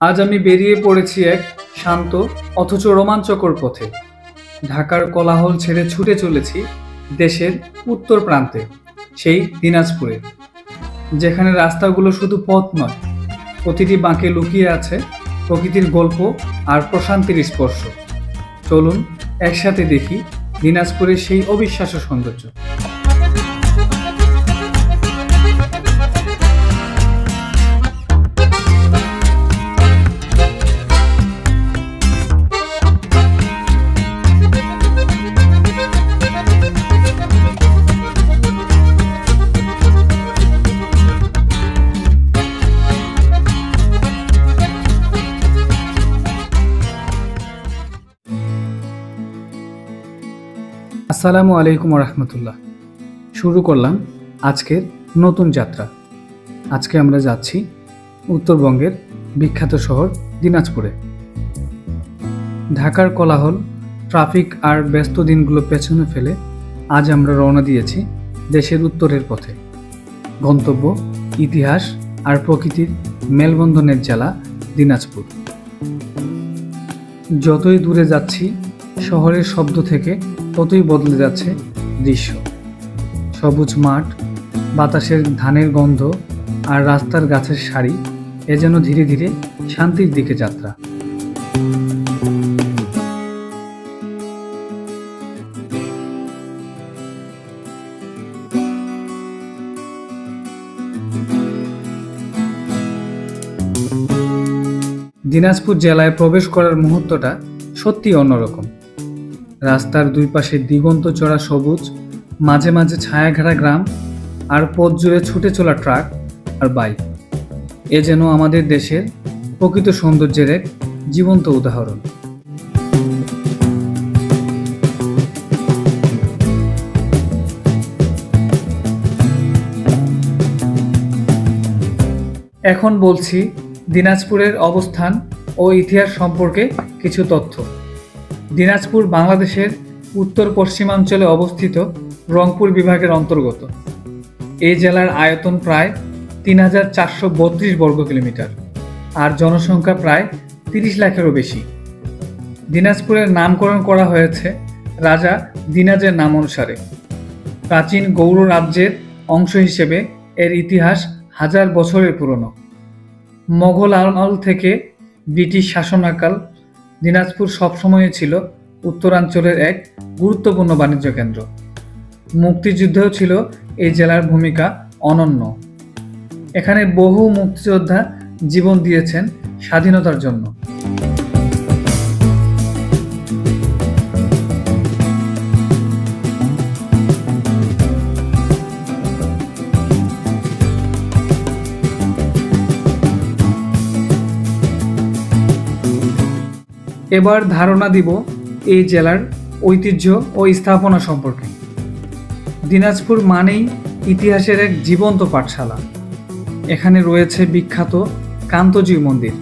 আজ আমি বেরিয়ে পড়েছি এক শান্ত অথচ রোমাঞ্চকর পথে। ঢাকার কোলাহল ছেড়ে ছুটে চলেছি দেশের উত্তর প্রান্তে, সেই দিনাজপুরে, যেখানে রাস্তাগুলো শুধু পথ নয়, প্রতিটি বাঁকে লুকিয়ে আছে প্রকৃতির গল্প আর প্রশান্তির স্পর্শ। চলুন একসাথে দেখি দিনাজপুরের সেই অবিশ্বাস্য সৌন্দর্য। আসসালামু আলাইকুম রহমতুল্লাহ। শুরু করলাম আজকের নতুন যাত্রা। আজকে আমরা যাচ্ছি উত্তরবঙ্গের বিখ্যাত শহর দিনাজপুরে। ঢাকার কোলাহল, ট্রাফিক আর ব্যস্ত দিনগুলো পেছনে ফেলে আজ আমরা রওনা দিয়েছি দেশের উত্তরের পথে। গন্তব্য ইতিহাস আর প্রকৃতির মেলবন্ধনের জেলা দিনাজপুর। যতই দূরে যাচ্ছি শহরের শব্দ থেকে ততই বদলে যাচ্ছে দৃশ্য। সবুজ মাঠ, বাতাসের ধানের গন্ধ আর রাস্তার গাছের সারি, এ যেন ধীরে ধীরে শান্তির দিকে যাত্রা। দিনাজপুর জেলায় প্রবেশ করার মুহূর্তটা সত্যি অন্যরকম। রাস্তার দুই পাশে দিগন্ত চড়া সবুজ, মাঝে মাঝে ছায়াঘেরা গ্রাম, আর পথ জুড়ে ছুটে চলা ট্রাক আর বাইক। এ যেন আমাদের দেশের প্রকৃত সৌন্দর্যের এক জীবন্ত উদাহরণ। এখন বলছি দিনাজপুরের অবস্থান ও ইতিহাস সম্পর্কে কিছু তথ্য। দিনাজপুর বাংলাদেশের উত্তর পশ্চিমাঞ্চলে অবস্থিত রংপুর বিভাগের অন্তর্গত। এই জেলার আয়তন প্রায় ৩,৪৩২ বর্গ কিলোমিটার আর জনসংখ্যা প্রায় ৩০ লাখেরও বেশি। দিনাজপুরের নামকরণ করা হয়েছে রাজা দিনাজের নাম অনুসারে। প্রাচীন গৌড় রাজ্যের অংশ হিসেবে এর ইতিহাস হাজার বছরের পুরনো। মোগল আমল থেকে ব্রিটিশ শাসনাকাল দিনাজপুর সবসময় ছিল উত্তরাঞ্চলের এক গুরুত্বপূর্ণ বাণিজ্য কেন্দ্র। মুক্তিযুদ্ধেও ছিল এই জেলার ভূমিকা অনন্য। এখানে বহু মুক্তিযোদ্ধা জীবন দিয়েছেন স্বাধীনতার জন্য। এবার ধারণা দিব এই জেলার ঐতিহ্য ও স্থাপনা সম্পর্কে। দিনাজপুর মানেই ইতিহাসের এক জীবন্ত পাঠশালা। এখানে রয়েছে বিখ্যাত কান্তজি মন্দির,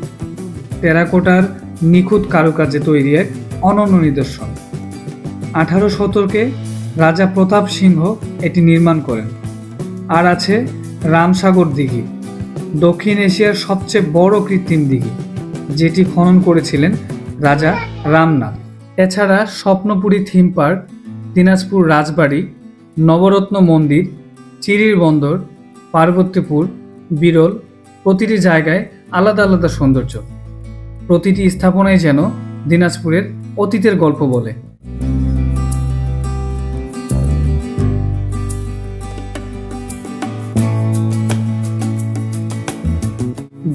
টেরাকোটার নিখুঁত কারুকার্যে তৈরি এক অনন্য নিদর্শন। 18 শতকে রাজা প্রতাপ সিংহ এটি নির্মাণ করেন। আর আছে রামসাগর দিঘি, দক্ষিণ এশিয়ার সবচেয়ে বড় কৃত্রিম দিঘি, যেটি খনন করেছিলেন রাজা রামনাথ। এছাড়া স্বপ্নপুরী থিম পার্ক, দিনাজপুর রাজবাড়ি, নবরত্ন মন্দির, চিরির বন্দর, পার্বতীপুর, বিরল, প্রতিটি জায়গায় আলাদা আলাদা সৌন্দর্য। প্রতিটি স্থাপনাই যেন দিনাজপুরের অতীতের গল্প বলে।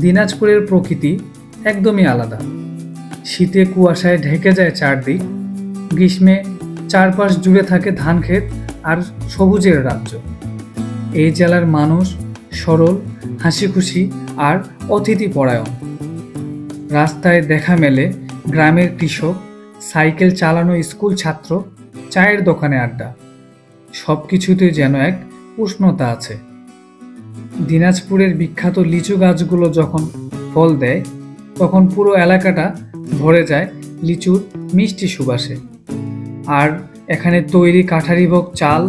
দিনাজপুরের প্রকৃতি একদমই আলাদা। শীতে কুয়াশায় ঢেকে যায় চারদিক, গ্রীষ্মে চারপাশ জুড়ে থাকে ধান ক্ষেত আর সবুজের রাজ্য। এই জেলার মানুষ সরল, হাসি খুশি আর অতিথি পরায়ণ। রাস্তায় দেখা মেলে গ্রামের কৃষক, সাইকেল চালানো স্কুল ছাত্র, চায়ের দোকানে আড্ডা। সব কিছুতে যেন এক উষ্ণতা আছে। দিনাজপুরের বিখ্যাত লিচু গাছগুলো যখন ফল দেয় তখন পুরো এলাকাটা ভরে যায় লিচুর মিষ্টি সুবাসে। আর এখানে তৈরি কাঠারিভোগ চাল,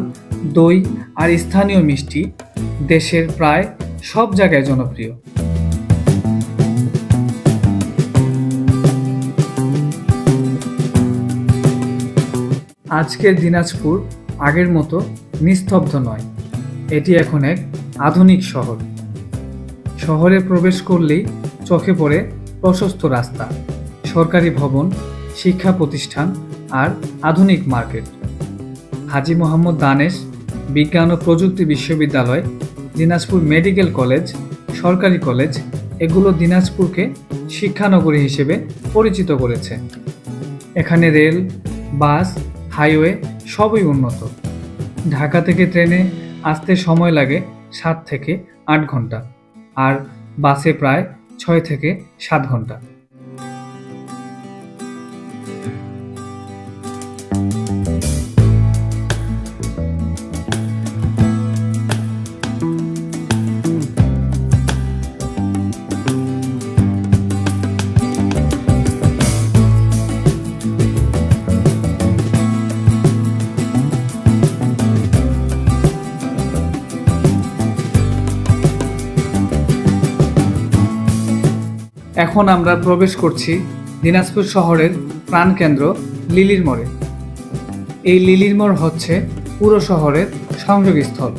দই আর স্থানীয় মিষ্টি দেশের প্রায় সব জায়গায় জনপ্রিয়। আজকের দিনাজপুর আগের মতো নিস্তব্ধ নয়, এটি এখন এক আধুনিক শহর। শহরে প্রবেশ করলেই চোখে পড়ে প্রশস্ত রাস্তা, সরকারি ভবন, শিক্ষা প্রতিষ্ঠান আর আধুনিক মার্কেট। হাজী মোহাম্মদ দানেশ বিজ্ঞান ও প্রযুক্তি বিশ্ববিদ্যালয়, দিনাজপুর মেডিকেল কলেজ, সরকারি কলেজ এগুলো দিনাজপুরকে শিক্ষানগরী হিসেবে পরিচিত করেছে। এখানে রেল, বাস, হাইওয়ে সবই উন্নত। ঢাকা থেকে ট্রেনে আসতে সময় লাগে 7 থেকে 8 ঘন্টা, আর বাসে প্রায় 6 থেকে 7 ঘন্টা। এখন আমরা প্রবেশ করছি দিনাজপুর শহরের প্রাণকেন্দ্র লিলির মোড়ে। এই লিলির মোড় হচ্ছে পুরো শহরের সংযোগস্থল।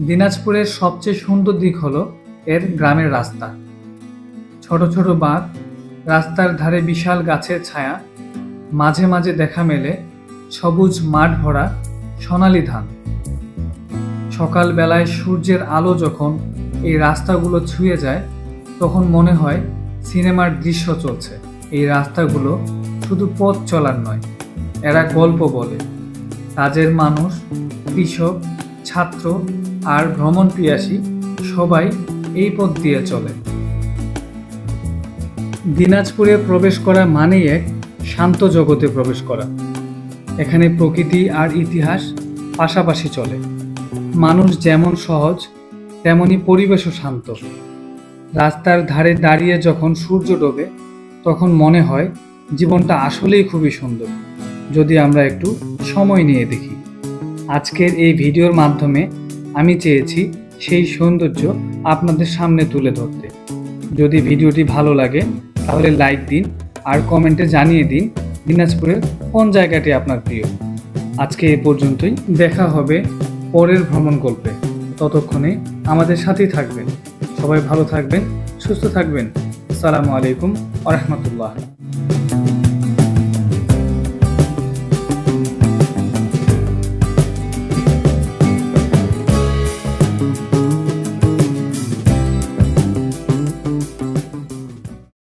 দিনাজপুরের সবচেয়ে সুন্দর দিক হলো এর গ্রামের রাস্তা। ছোট ছোট বাঁধ, রাস্তার ধারে বিশাল গাছের ছায়া, মাঝে মাঝে দেখা মেলে সবুজ মাঠ ভরা সোনালী ধান। সকালবেলায় সূর্যের আলো যখন এই রাস্তাগুলো ছুঁয়ে যায়, তখন মনে হয় সিনেমার দৃশ্য চলছে। এই রাস্তাগুলো শুধু পথ চলার নয়, এরা গল্প বলে। কাজের মানুষ, কৃষক, ছাত্র আর ভ্রমণ পিয়াসী সবাই এই পথ দিয়ে চলে। দিনাজপুরে প্রবেশ করা মানেই এক শান্ত জগতে প্রবেশ করা। এখানে প্রকৃতি আর ইতিহাস পাশাপাশি চলে। মানুষ যেমন সহজ, তেমনি পরিবেশও শান্ত। রাস্তার ধারে দাঁড়িয়ে যখন সূর্য ডোবে, তখন মনে হয় জীবনটা আসলেই খুবই সুন্দর, যদি আমরা একটু সময় নিয়ে দেখি। আজকের এই ভিডিওর মাধ্যমে আমি চেয়েছি সেই সৌন্দর্য আপনাদের সামনে তুলে ধরতে। যদি ভিডিওটি ভালো লাগে তাহলে লাইক দিন আর কমেন্টে জানিয়ে দিন দিনাজপুরের কোন জায়গাটি আপনার প্রিয়। আজকে এ পর্যন্তই, দেখা হবে পরের ভ্রমণ গল্পে। ততক্ষণে আমাদের সাথেই থাকবেন। সবাই ভালো থাকবেন, সুস্থ থাকবেন। আসসালামু আলাইকুম ওয়া রাহমাতুল্লাহ।